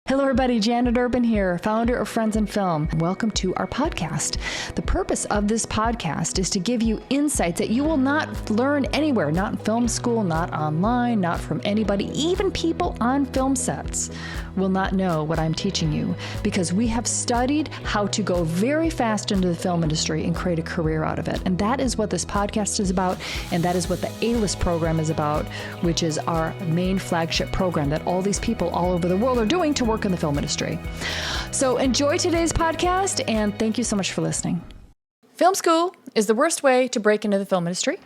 Hello everybody, Janet Urban here, founder of Friends in Film. Welcome to our podcast. The purpose of this podcast is to give you insights that you will not learn anywhere, not in film school, not online, not from anybody, even people on film sets will not know what I'm teaching you because we have studied how to go very fast into the film industry and create a career out of it. And that is what this podcast is about, and that is what the A-List program is about, which is our main flagship program that all these people all over the world are doing to work in the film industry. So enjoy today's podcast, and thank you so much for listening. Film school is the worst way to break into the film industry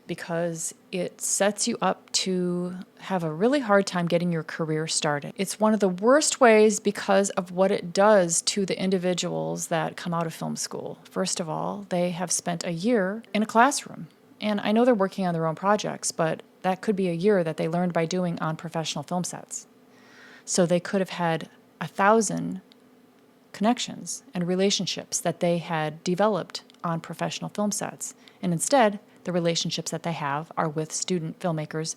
because it sets you up to have a really hard time getting your career started. It's one of the worst ways because of what it does to the individuals that come out of film school. First of all, they have spent a year in a classroom. And I know they're working on their own projects, but that could be a year that they learned by doing on professional film sets. So they could have had 1,000 connections and relationships that they had developed on professional film sets. And instead, the relationships that they have are with student filmmakers,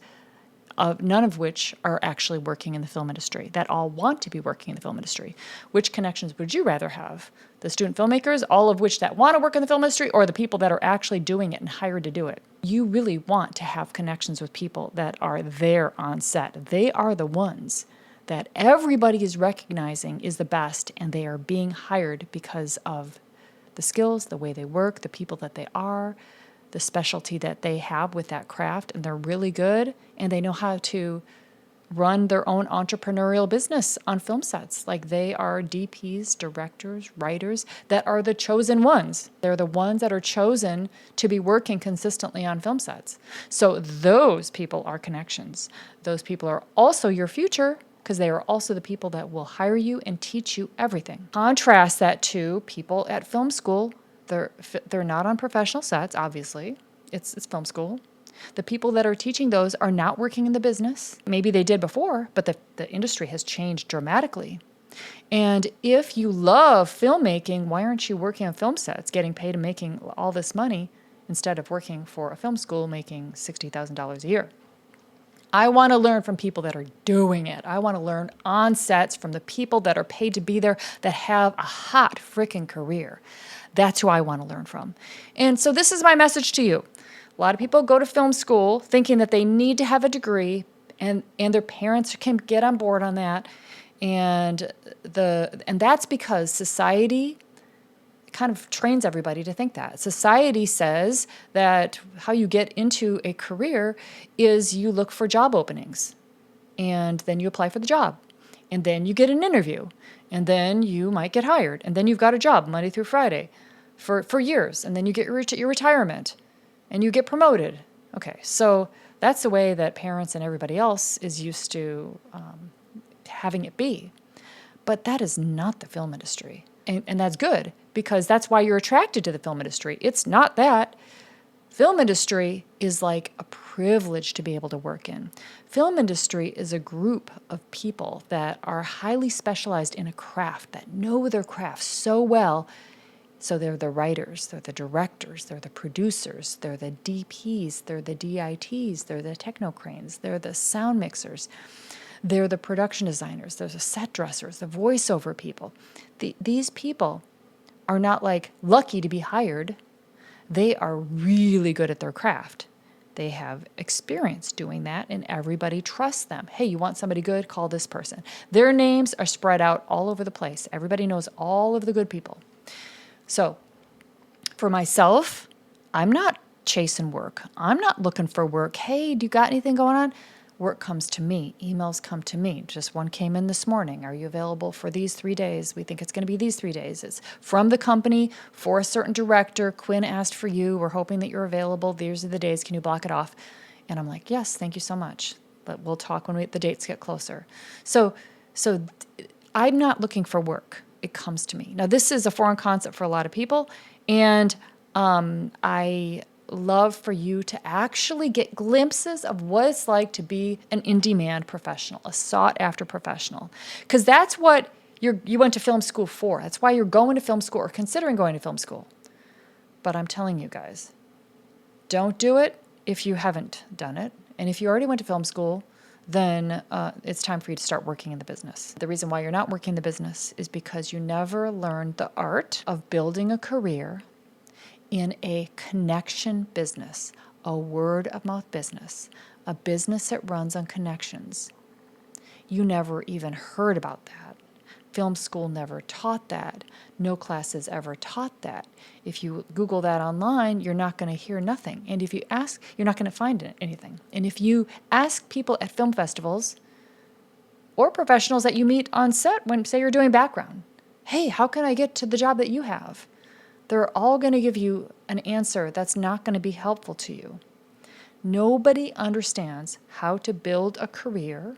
none of which are actually working in the film industry, that all want to be working in the film industry. Which connections would you rather have? The student filmmakers, all of which that want to work in the film industry, or the people that are actually doing it and hired to do it? You really want to have connections with people that are there on set. They are the ones that everybody is recognizing is the best, and they are being hired because of the skills, the way they work, the people that they are, the specialty that they have with that craft, and they're really good, and they know how to run their own entrepreneurial business on film sets. Like they are DPs, directors, writers that are the chosen ones. They're the ones that are chosen to be working consistently on film sets. So those people are connections. Those people are also your future, because they are also the people that will hire you and teach you everything. Contrast that to people at film school. They're not on professional sets, obviously. It's film school. The people that are teaching those are not working in the business. Maybe they did before, but the industry has changed dramatically. And if you love filmmaking, why aren't you working on film sets, getting paid and making all this money instead of working for a film school making $60,000 a year? I want to learn from people that are doing it. I want to learn on sets from the people that are paid to be there that have a hot freaking career. That's who I want to learn from. And so this is my message to you. A lot of people go to film school thinking that they need to have a degree, and their parents can get on board on that. And that's because society kind of trains everybody to think that. Society says that how you get into a career is you look for job openings, and then you apply for the job, and then you get an interview, and then you might get hired, and then you've got a job Monday through Friday for years, and then you get your retirement, and you get promoted. Okay, so that's the way that parents and everybody else is used to having it be. But that is not the film industry. And that's good, because that's why you're attracted to the film industry. It's not that. Film industry is like a privilege to be able to work in. Film industry is a group of people that are highly specialized in a craft, that know their craft so well. So they're the writers, they're the directors, they're the producers, they're the DPs, they're the DITs, they're the technocranes, they're the sound mixers. They're the production designers, there's the set dressers, the voiceover people. These people are not like lucky to be hired. They are really good at their craft. They have experience doing that, and everybody trusts them. Hey, you want somebody good? Call this person. Their names are spread out all over the place. Everybody knows all of the good people. So for myself, I'm not chasing work. I'm not looking for work. Hey, do you got anything going on? Work comes to me. Emails come to me. Just one came in this morning. Are you available for these 3 days? We think it's going to be these 3 days. It's from the company for a certain director. Quinn asked for you. We're hoping that you're available. These are the days. Can you block it off? And I'm like, yes, thank you so much. But we'll talk when the dates get closer. So I'm not looking for work. It comes to me. Now, this is a foreign concept for a lot of people, and I love for you to actually get glimpses of what it's like to be an in-demand professional, a sought-after professional, because that's what you went to film school for. That's why you're going to film school or considering going to film school. But I'm telling you guys, don't do it if you haven't done it. And if you already went to film school, then it's time for you to start working in the business. The reason why you're not working in the business is because you never learned the art of building a career in a connection business, a word-of-mouth business, a business that runs on connections. You never even heard about that. Film school never taught that. No classes ever taught that. If you Google that online, you're not going to hear nothing. And if you ask, you're not going to find anything. And if you ask people at film festivals or professionals that you meet on set when, say, you're doing background, hey, how can I get to the job that you have? They're all going to give you an answer that's not going to be helpful to you. Nobody understands how to build a career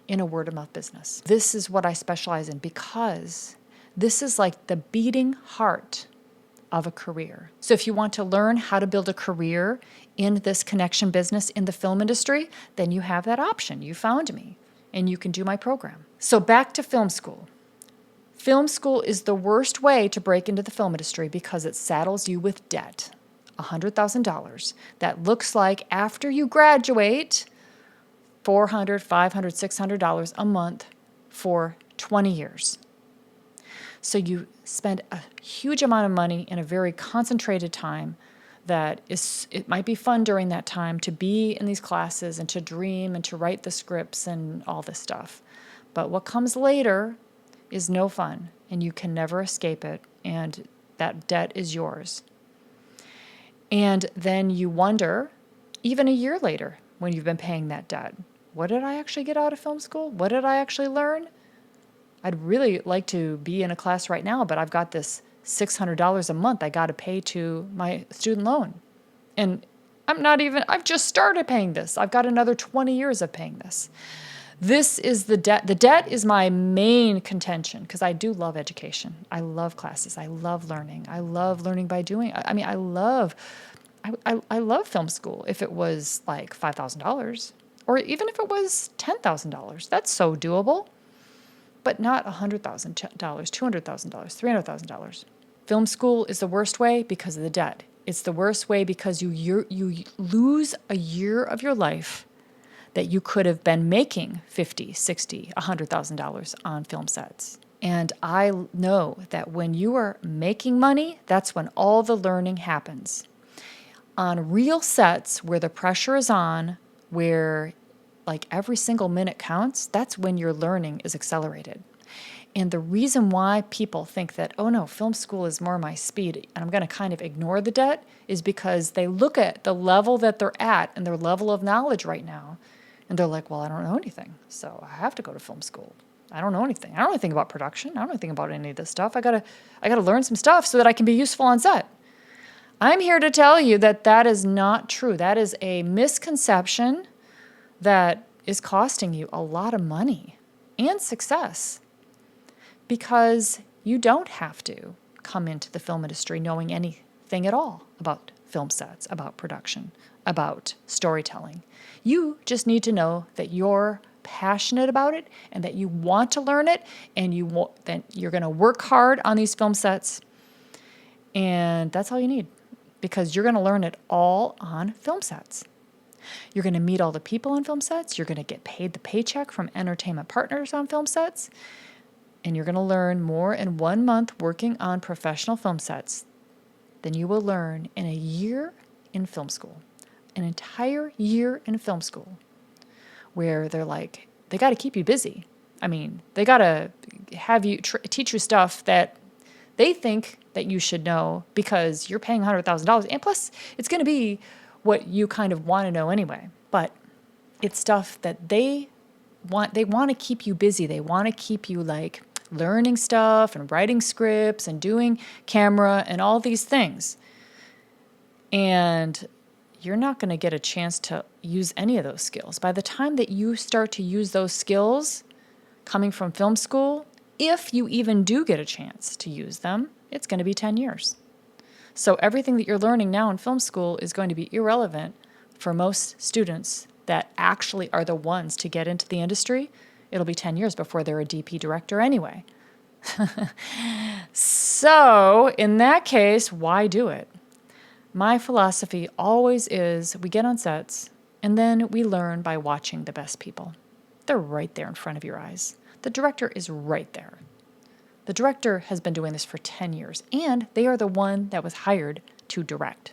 in a word-of-mouth business. This is what I specialize in because this is like the beating heart of a career. So if you want to learn how to build a career in this connection business in the film industry, then you have that option. You found me, and you can do my program. So back to film school. Film school is the worst way to break into the film industry because it saddles you with debt, $100,000. That looks like after you graduate, $400, $500, $600 a month for 20 years. So you spend a huge amount of money in a very concentrated time it might be fun during that time to be in these classes and to dream and to write the scripts and all this stuff. But what comes later is no fun, and you can never escape it, and that debt is yours. And then you wonder, even a year later, when you've been paying that debt, what did I actually get out of film school? What did I actually learn? I'd really like to be in a class right now, but I've got this $600 a month I got to pay to my student loan. And I've just started paying this. I've got another 20 years of paying this. This is the debt. The debt is my main contention because I do love education. I love classes. I love learning. I love learning by doing. I love film school. If it was like $5,000 or even if it was $10,000, that's so doable. But not $100,000, $200,000, $300,000. Film school is the worst way because of the debt. It's the worst way because you lose a year of your life that you could have been making $50,000, $60,000, $100,000 on film sets. And I know that when you are making money, that's when all the learning happens. On real sets where the pressure is on, where like every single minute counts, that's when your learning is accelerated. And the reason why people think that, oh no, film school is more my speed, and I'm going to kind of ignore the debt, is because they look at the level that they're at and their level of knowledge right now, and they're like, well, I don't know anything, so I have to go to film school. I don't know anything. I don't know anything about production. I don't know anything about any of this stuff. I gotta learn some stuff so that I can be useful on set. I'm here to tell you that that is not true. That is a misconception that is costing you a lot of money and success, because you don't have to come into the film industry knowing anything at all about film sets, about production, about storytelling. You just need to know that you're passionate about it and that you want to learn it, and that you're going to work hard on these film sets, and that's all you need, because you're going to learn it all on film sets. You're going to meet all the people on film sets. You're going to get paid the paycheck from entertainment partners on film sets. And you're going to learn more in 1 month working on professional film sets than you will learn in a year in film school. An entire year in film school, where they're like, they got to keep you busy. I mean, they got to have you teach you stuff that they think that you should know because you're paying $100,000. And plus, it's going to be what you kind of want to know anyway. But it's stuff that they want to keep you busy. They want to keep you like learning stuff and writing scripts and doing camera and all these things. And you're not going to get a chance to use any of those skills. By the time that you start to use those skills coming from film school, if you even do get a chance to use them, it's going to be 10 years. So everything that you're learning now in film school is going to be irrelevant for most students that actually are the ones to get into the industry. It'll be 10 years before they're a DP director anyway. So in that case, why do it? My philosophy always is, we get on sets, And then we learn by watching the best people. They're right there in front of your eyes. The director is right there. The director has been doing this for 10 years, and they are the one that was hired to direct.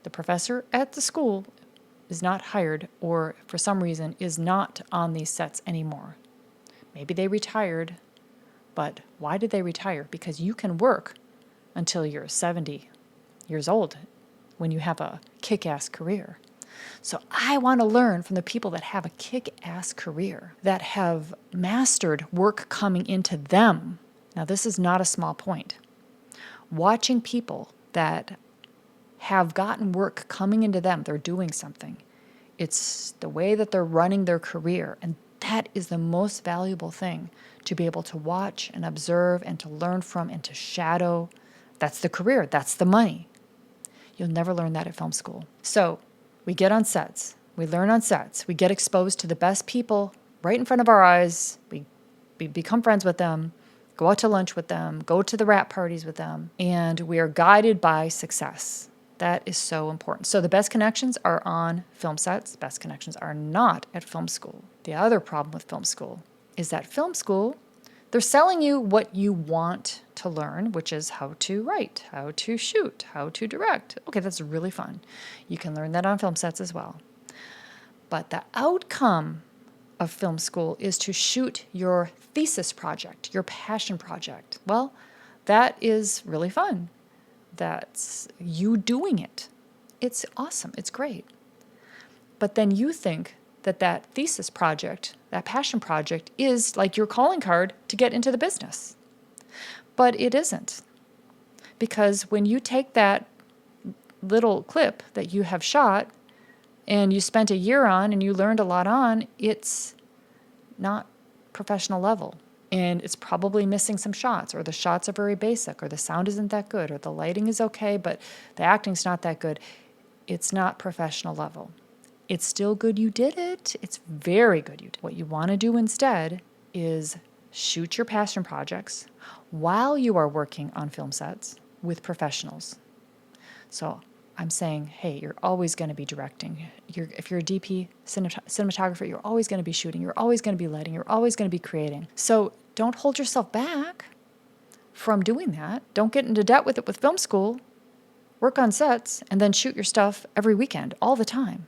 The professor at the school is not hired, or for some reason is not on these sets anymore. Maybe they retired, but why did they retire? Because you can work until you're 70 years old when you have a kick-ass career. So I want to learn from the people that have a kick-ass career, that have mastered work coming into them. Now, this is not a small point. Watching people that have gotten work coming into them, they're doing something. It's the way that they're running their career, and that is the most valuable thing, to be able to watch and observe and to learn from and to shadow. That's the career. That's the money. You'll never learn that at film school. So we get on sets. We learn on sets. We get exposed to the best people right in front of our eyes. We become friends with them, go out to lunch with them, go to the wrap parties with them, and we are guided by success. That is so important. So the best connections are on film sets. Best connections are not at film school. The other problem with film school is that film school, they're selling you what you want to learn, which is how to write, how to shoot, how to direct. Okay, that's really fun. You can learn that on film sets as well. But the outcome of film school is to shoot your thesis project, your passion project. Well, that is really fun. That's you doing it. It's awesome. It's great. But then you think that thesis project, that passion project, is like your calling card to get into the business. But it isn't. Because when you take that little clip that you have shot and you spent a year on and you learned a lot on, it's not professional level. And it's probably missing some shots, or the shots are very basic, or the sound isn't that good, or the lighting is okay, but the acting's not that good. It's not professional level. It's still good you did it. It's very good you did. What you want to do instead is shoot your passion projects while you are working on film sets with professionals. So I'm saying, hey, you're always going to be directing. If you're a DP, cinematographer, you're always going to be shooting. You're always going to be lighting. You're always going to be creating. So don't hold yourself back from doing that. Don't get into debt with it with film school. Work on sets and then shoot your stuff every weekend, all the time.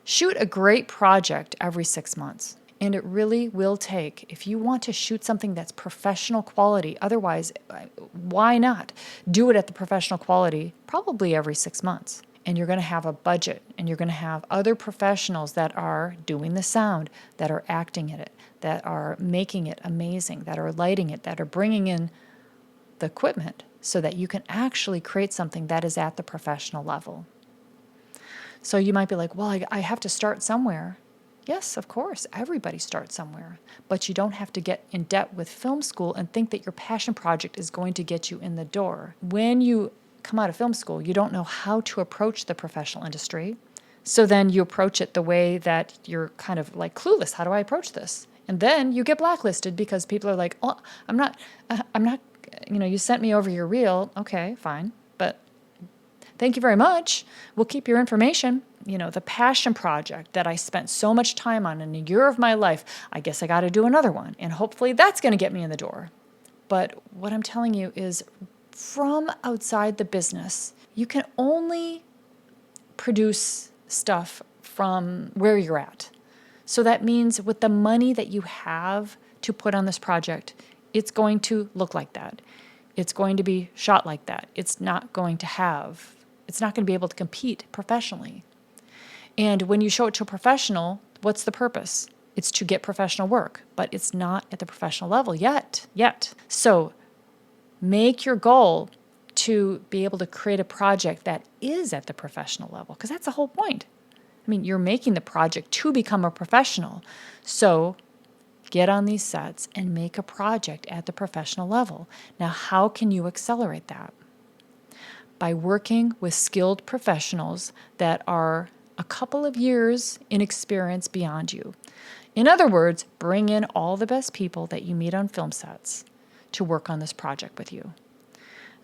Shoot a great project every 6 months. And it really will take, if you want to shoot something that's professional quality, otherwise, why not do it at the professional quality probably every 6 months? And you're going to have a budget, and you're going to have other professionals that are doing the sound, that are acting in it, that are making it amazing, that are lighting it, that are bringing in the equipment so that you can actually create something that is at the professional level. So you might be like, well, I have to start somewhere. Yes, of course, everybody starts somewhere, but you don't have to get in debt with film school and think that your passion project is going to get you in the door. When you come out of film school, you don't know how to approach the professional industry. So then you approach it the way that you're kind of like clueless. How do I approach this? And then you get blacklisted because people are like, oh, I'm not, you sent me over your reel. Okay, fine. But thank you very much. We'll keep your information. The passion project that I spent so much time on in a year of my life, I guess I got to do another one. And hopefully that's going to get me in the door. But what I'm telling you is from outside the business, you can only produce stuff from where you're at. So that means with the money that you have to put on this project, it's going to look like that. It's going to be shot like that. It's not going to be able to compete professionally. And when you show it to a professional, what's the purpose? It's to get professional work, but it's not at the professional level yet. So make your goal to be able to create a project that is at the professional level, because that's the whole point. You're making the project to become a professional. So get on these sets and make a project at the professional level. Now, how can you accelerate that? By working with skilled professionals that are a couple of years in experience beyond you. In other words, bring in all the best people that you meet on film sets to work on this project with you.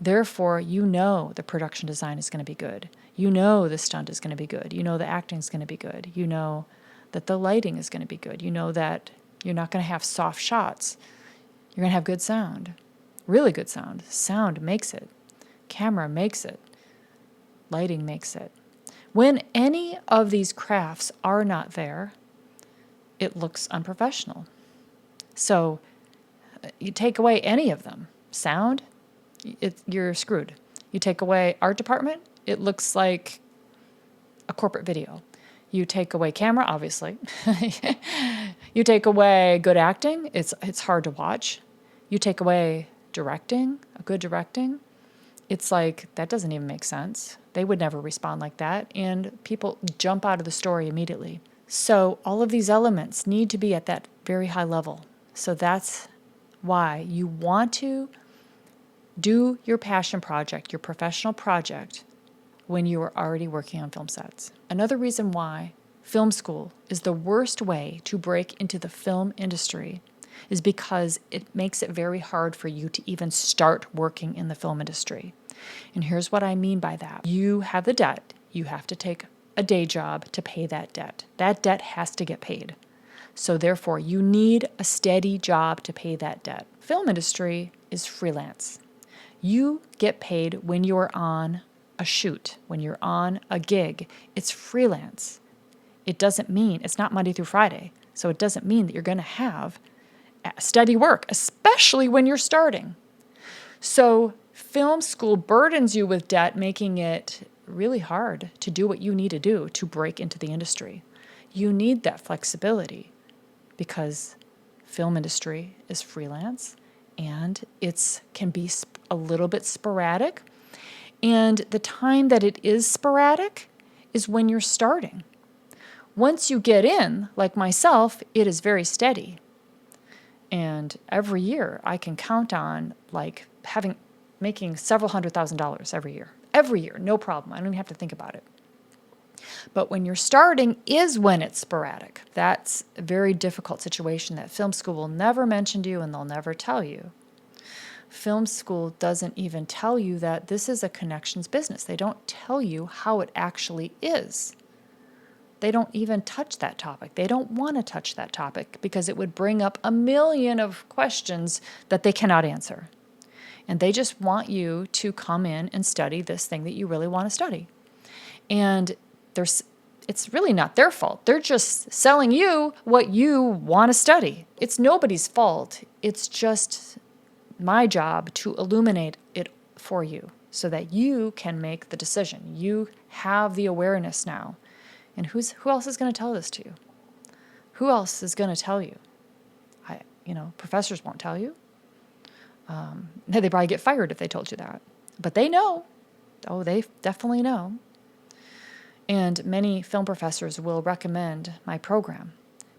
Therefore, you know the production design is going to be good. You know the stunt is going to be good. You know the acting is going to be good. You know that the lighting is going to be good. You know that you're not going to have soft shots. You're going to have good sound, really good sound. Sound makes it. Camera makes it. Lighting makes it. When any of these crafts are not there, it looks unprofessional. So you take away any of them. Sound, you're screwed. You take away art department, it looks like a corporate video. You take away camera, obviously. You take away good acting, it's hard to watch. You take away directing, a good directing, it's like, that doesn't even make sense. They would never respond like that, and people jump out of the story immediately. So all of these elements need to be at that very high level. So that's why you want to do your passion project, your professional project, when you are already working on film sets. Another reason why film school is the worst way to break into the film industry is because it makes it very hard for you to even start working in the film industry. And here's what I mean by that. You have the debt. You have to take a day job to pay that debt. That debt has to get paid. So therefore, you need a steady job to pay that debt. Film industry is freelance. You get paid when you're on a shoot, when you're on a gig. It's freelance. It doesn't mean, it's not Monday through Friday, so it doesn't mean that you're going to have steady work, especially when you're starting. So film school burdens you with debt, making it really hard to do what you need to do to break into the industry. You need that flexibility because film industry is freelance and it can be a little bit sporadic. And the time that it is sporadic is when you're starting. Once you get in, like myself, it is very steady. And every year I can count on making several $100,000 every year. Every year, no problem. I don't even have to think about it. But when you're starting is when it's sporadic. That's a very difficult situation that film school will never mention to you and they'll never tell you. Film school doesn't even tell you that this is a connections business. They don't tell you how it actually is. They don't even touch that topic. They don't want to touch that topic because it would bring up a million of questions that they cannot answer. And they just want you to come in and study this thing that you really want to study. And it's really not their fault. They're just selling you what you want to study. It's nobody's fault. It's just my job to illuminate it for you so that you can make the decision. You have the awareness now. And who else is going to tell this to you? Who else is going to tell you? Professors won't tell you. They'd probably get fired if they told you that. But they know. Oh, they definitely know. And many film professors will recommend my program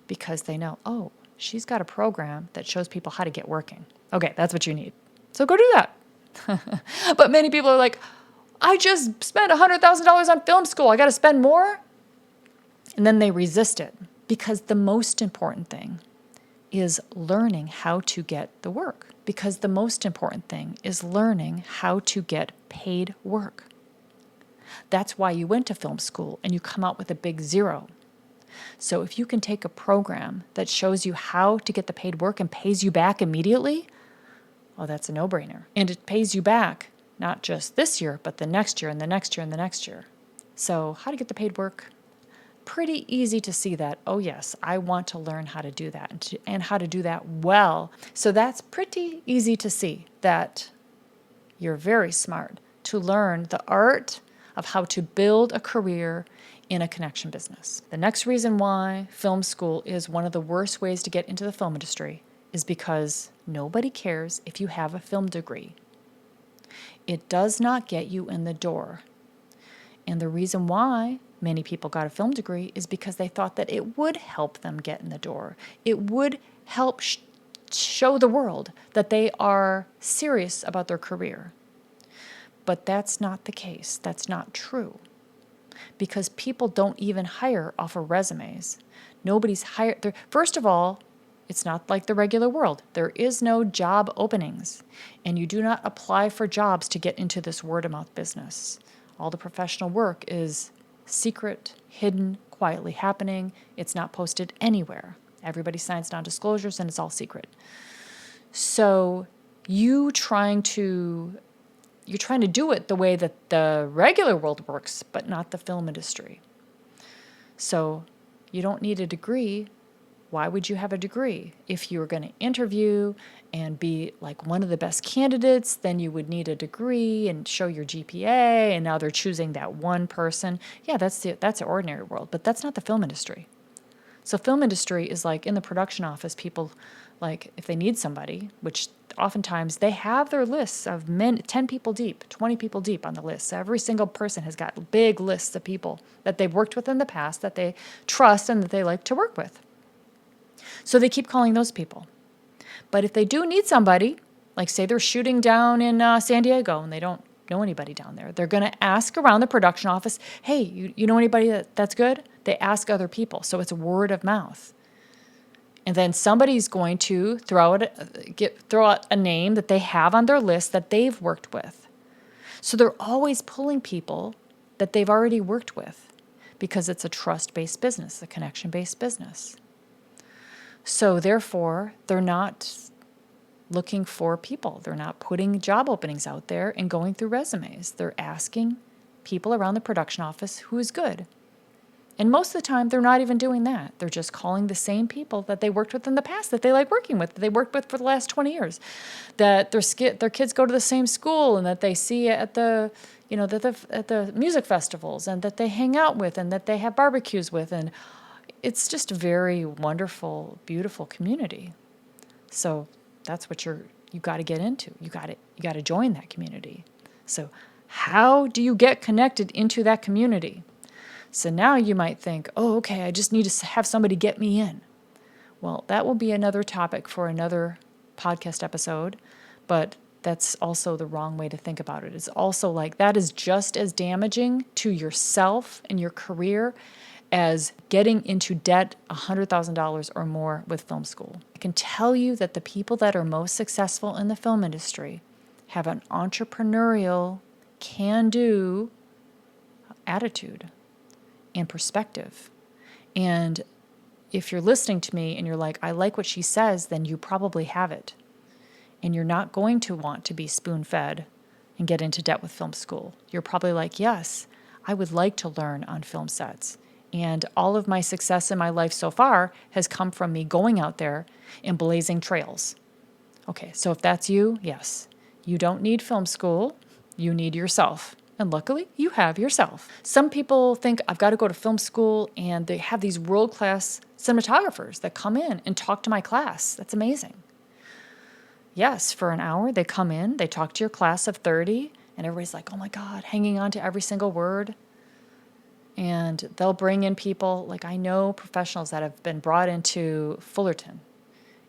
because they know, oh, she's got a program that shows people how to get working. Okay, that's what you need. So go do that. But many people are like, I just spent $100,000 on film school. I got to spend more? And then they resist it because the most important thing is learning how to get the work. Because the most important thing is learning how to get paid work. That's why you went to film school and you come out with a big zero. So if you can take a program that shows you how to get the paid work and pays you back immediately, well, that's a no-brainer. And it pays you back not just this year, but the next year and the next year and the next year. So how to get the paid work? Pretty easy to see that, oh yes, I want to learn how to do that and how to do that well. So that's pretty easy to see that you're very smart to learn the art of how to build a career in a connection business. The next reason why film school is one of the worst ways to get into the film industry is because nobody cares if you have a film degree. It does not get you in the door. And the reason why many people got a film degree is because they thought that it would help them get in the door. It would help show the world that they are serious about their career. But that's not the case. That's not true. Because people don't even hire off of resumes. Nobody's hired. First of all, It's not like the regular world. There is no job openings, and you do not apply for jobs to get into this word-of-mouth business. All the professional work is secret, hidden, quietly happening. It's not posted anywhere. Everybody signs non-disclosures, and it's all secret. So you're trying to do it the way that the regular world works, but not the film industry. So you don't need a degree. Why would you have a degree? If you were going to interview and be like one of the best candidates, then you would need a degree and show your GPA, and now they're choosing that one person. Yeah, that's the ordinary world, but that's not the film industry. So film industry is like in the production office, people, like if they need somebody, which oftentimes they have their lists of 10 people deep, 20 people deep on the list. So every single person has got big lists of people that they've worked with in the past that they trust and that they like to work with. So they keep calling those people. But if they do need somebody, like say they're shooting down in San Diego and they don't know anybody down there, they're going to ask around the production office, hey, you know anybody that's good? They ask other people. So it's word of mouth. And then somebody's going to throw out a name that they have on their list that they've worked with. So they're always pulling people that they've already worked with because it's a trust-based business, a connection-based business. So therefore, they're not looking for people. They're not putting job openings out there and going through resumes. They're asking people around the production office who is good. And most of the time, they're not even doing that. They're just calling the same people that they worked with in the past, that they like working with, that they worked with for the last 20 years, that their kids go to the same school and that they see at the music festivals and that they hang out with and that they have barbecues with. And it's just a very wonderful, beautiful community. So that's what you got to get into. You got to join that community. So how do you get connected into that community? So now you might think, oh, okay, I just need to have somebody get me in. Well, that will be another topic for another podcast episode, but that's also the wrong way to think about it. It's also like that is just as damaging to yourself and your career as getting into debt $100,000 or more with film school. I can tell you that the people that are most successful in the film industry have an entrepreneurial, can-do attitude and perspective. And if you're listening to me and you're like, I like what she says, then you probably have it. And you're not going to want to be spoon-fed and get into debt with film school. You're probably like, yes, I would like to learn on film sets. And all of my success in my life so far has come from me going out there and blazing trails. Okay, so if that's you, yes, you don't need film school, you need yourself. And luckily, you have yourself. Some people think I've got to go to film school, and they have these world-class cinematographers that come in and talk to my class. That's amazing. Yes, for an hour, they come in, they talk to your class of 30, and everybody's like, oh my God, hanging on to every single word. And they'll bring in people, like I know professionals that have been brought into Fullerton,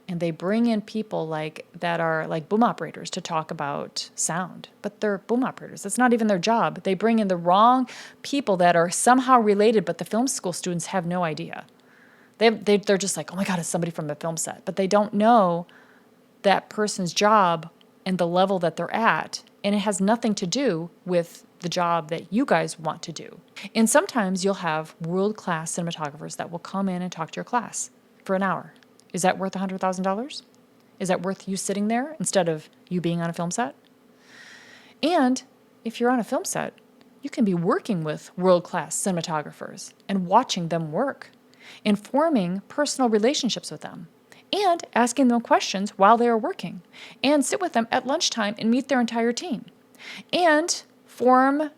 and they bring in people that are like boom operators to talk about sound, but they're boom operators. That's not even their job. They bring in the wrong people that are somehow related, but the film school students have no idea. They're just like, oh my God, it's somebody from a film set, but they don't know that person's job and the level that they're at, and it has nothing to do with the job that you guys want to do. And sometimes you'll have world-class cinematographers that will come in and talk to your class for an hour. Is that worth $100,000? Is that worth you sitting there instead of you being on a film set? And if you're on a film set, you can be working with world-class cinematographers and watching them work and forming personal relationships with them and asking them questions while they are working and sit with them at lunchtime and meet their entire team and form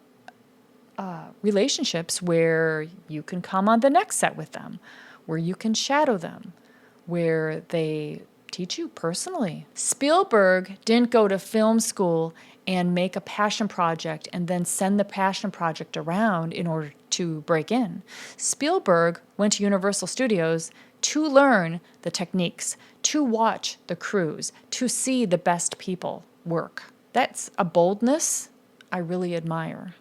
relationships where you can come on the next set with them, where you can shadow them, where they teach you personally. Spielberg didn't go to film school and make a passion project and then send the passion project around in order to break in. Spielberg went to Universal Studios to learn the techniques, to watch the crews, to see the best people work. That's a boldness I really admire.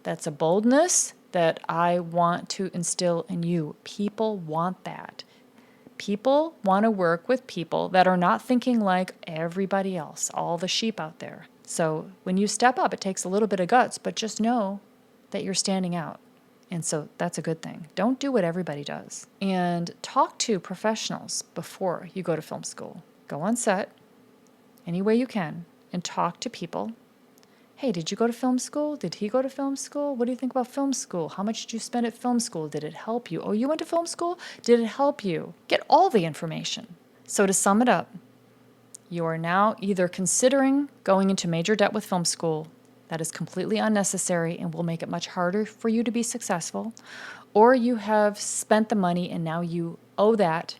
That's a boldness that I want to instill in you. People want that. People want to work with people that are not thinking like everybody else, all the sheep out there. So when you step up, it takes a little bit of guts, but just know that you're standing out. And so that's a good thing. Don't do what everybody does. And talk to professionals before you go to film school. Go on set any way you can and talk to people. Hey, did you go to film school? Did he go to film school? What do you think about film school? How much did you spend at film school? Did it help you? Oh, you went to film school? Did it help you? Get all the information. So to sum it up, you are now either considering going into major debt with film school. That is completely unnecessary and will make it much harder for you to be successful. Or you have spent the money and now you owe that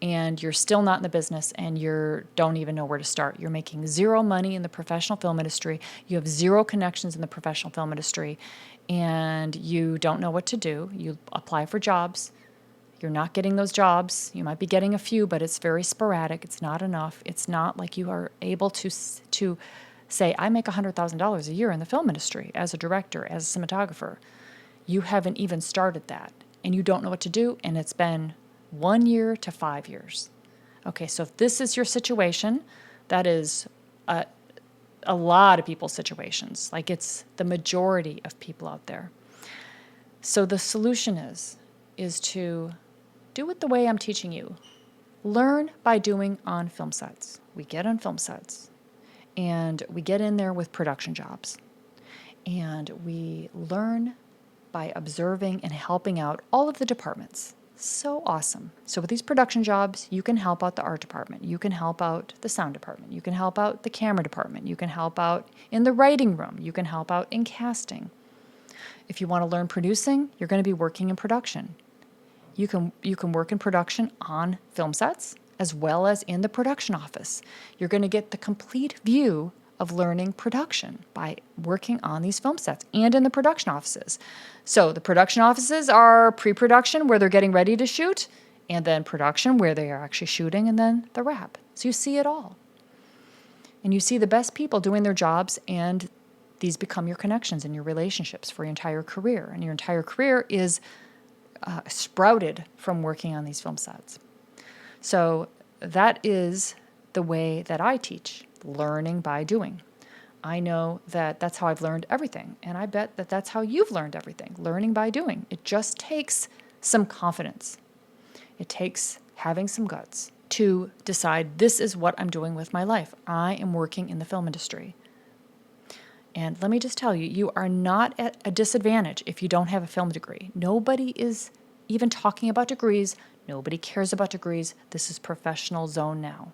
and you're still not in the business and you don't even know where to start. You're making zero money in the professional film industry. You have zero connections in the professional film industry and you don't know what to do. You apply for jobs. You're not getting those jobs. You might be getting a few, but it's very sporadic. It's not enough. It's not like you are able to say, I make $100,000 a year in the film industry as a director, as a cinematographer. You haven't even started that and you don't know what to do, and it's been 1 year to 5 years. Okay, so if this is your situation, that is a lot of people's situations. Like it's the majority of people out there. So the solution is to do it the way I'm teaching you. Learn by doing on film sets. We get on film sets and we get in there with production jobs. And we learn by observing and helping out all of the departments. So awesome. So with these production jobs, you can help out the art department. You can help out the sound department. You can help out the camera department. You can help out in the writing room. You can help out in casting. If you want to learn producing, you're going to be working in production. You can work in production on film sets as well as in the production office. You're going to get the complete view of learning production by working on these film sets and in the production offices. So the production offices are pre-production where they're getting ready to shoot, and then production where they are actually shooting, and then the wrap. So you see it all. And you see the best people doing their jobs, and these become your connections and your relationships for your entire career. And your entire career is sprouted from working on these film sets. So that is the way that I teach. Learning by doing. I know that that's how I've learned everything, and I bet that that's how you've learned everything, learning by doing. It just takes some confidence. It takes having some guts to decide this is what I'm doing with my life. I am working in the film industry. And let me just tell you, you are not at a disadvantage if you don't have a film degree. Nobody is even talking about degrees. Nobody cares about degrees. This is professional zone now.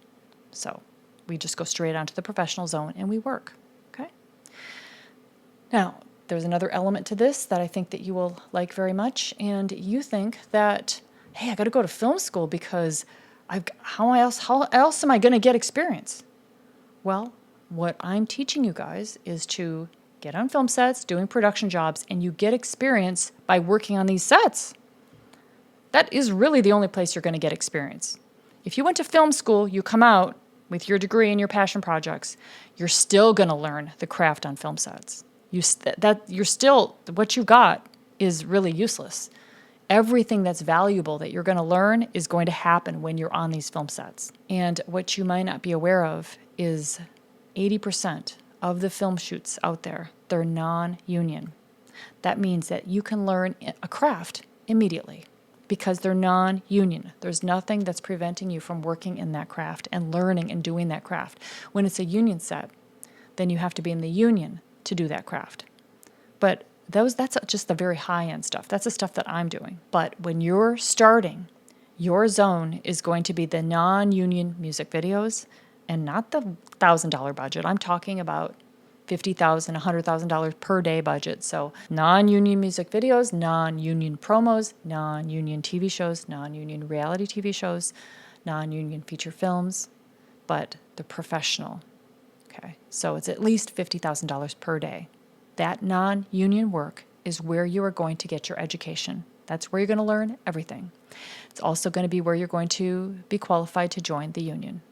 So we just go straight onto the professional zone and we work, okay? Now, there's another element to this that I think that you will like very much, and you think that, hey, I got to go to film school because how else am I going to get experience? Well, what I'm teaching you guys is to get on film sets, doing production jobs, and you get experience by working on these sets. That is really the only place you're going to get experience. If you went to film school, you come out with your degree and your passion projects, you're still going to learn the craft on film sets. What you got is really useless. Everything that's valuable that you're going to learn is going to happen when you're on these film sets. And what you might not be aware of is 80% of the film shoots out there, they're non-union. That means that you can learn a craft immediately because they're non-union. There's nothing that's preventing you from working in that craft and learning and doing that craft. When it's a union set, then you have to be in the union to do that craft. But that's just the very high-end stuff. That's the stuff that I'm doing. But when you're starting, your zone is going to be the non-union music videos and not the $1,000 budget. I'm talking about $50,000, $100,000 per day budget. So non-union music videos, non-union promos, non-union TV shows, non-union reality TV shows, non-union feature films, but the professional. Okay, so it's at least $50,000 per day. That non-union work is where you are going to get your education. That's where you're going to learn everything. It's also going to be where you're going to be qualified to join the union.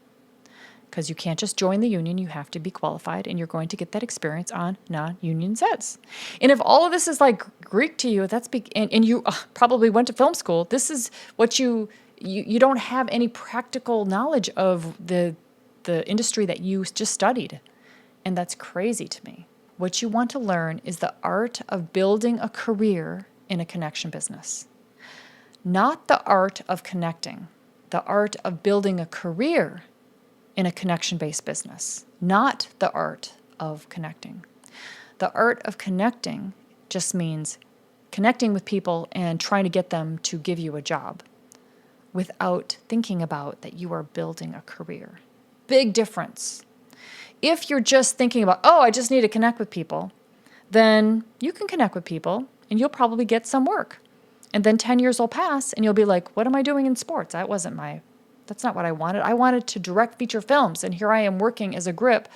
Because you can't just join the union, you have to be qualified, and you're going to get that experience on non-union sets. And if all of this is like Greek to you, and you probably went to film school, this is what you you don't have any practical knowledge of the industry that you just studied. And that's crazy to me. What you want to learn is the art of building a career in a connection business. Not the art of connecting, the art of building a career in a connection-based business, not the art of connecting. The art of connecting just means connecting with people and trying to get them to give you a job without thinking about that you are building a career. Big difference. If you're just thinking about, oh, I just need to connect with people, then you can connect with people and you'll probably get some work. And then 10 years will pass and you'll be like, what am I doing in sports? That's not what I wanted. I wanted to direct feature films, and here I am working as a grip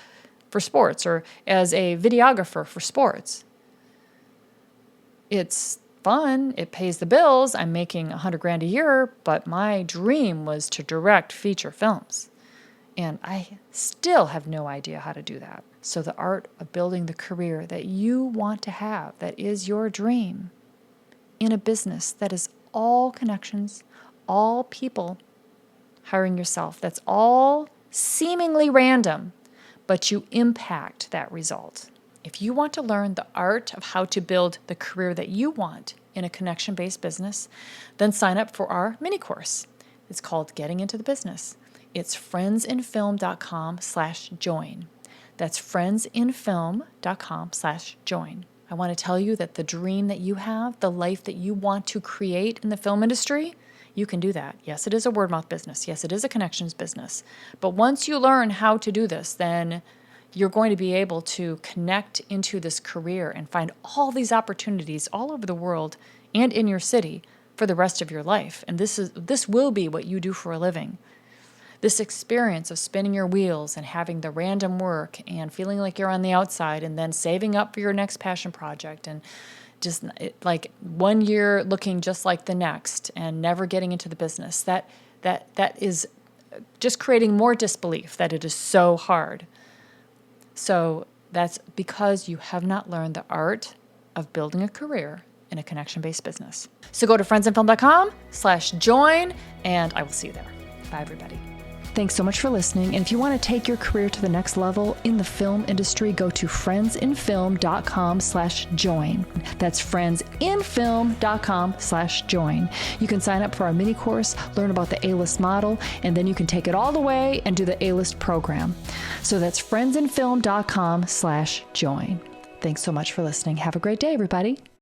for sports or as a videographer for sports. It's fun. It pays the bills. I'm making $100,000 a year, but my dream was to direct feature films. And I still have no idea how to do that. So the art of building the career that you want to have, that is your dream, in a business that is all connections, all people, hiring yourself, that's all seemingly random, but you impact that result. If you want to learn the art of how to build the career that you want in a connection-based business, then sign up for our mini course. It's called Getting Into the Business. It's friendsinfilm.com/join. That's friendsinfilm.com/join. I want to tell you that the dream that you have, the life that you want to create in the film industry, you can do that. Yes, it is a word-of-mouth business. Yes, it is a connections business. But once you learn how to do this, then you're going to be able to connect into this career and find all these opportunities all over the world and in your city for the rest of your life. And this will be what you do for a living. This experience of spinning your wheels and having the random work and feeling like you're on the outside and then saving up for your next passion project and just like 1 year looking just like the next and never getting into the business, that is just creating more disbelief that it is so hard. So that's because you have not learned the art of building a career in a connection-based business. So go to friendsinfilm.com/join, and I will see you there. Bye, everybody. Thanks so much for listening. And if you want to take your career to the next level in the film industry, go to friendsinfilm.com/join. That's friendsinfilm.com/join. You can sign up for our mini course, learn about the A-list model, and then you can take it all the way and do the A-list program. So that's friendsinfilm.com/join. Thanks so much for listening. Have a great day, everybody.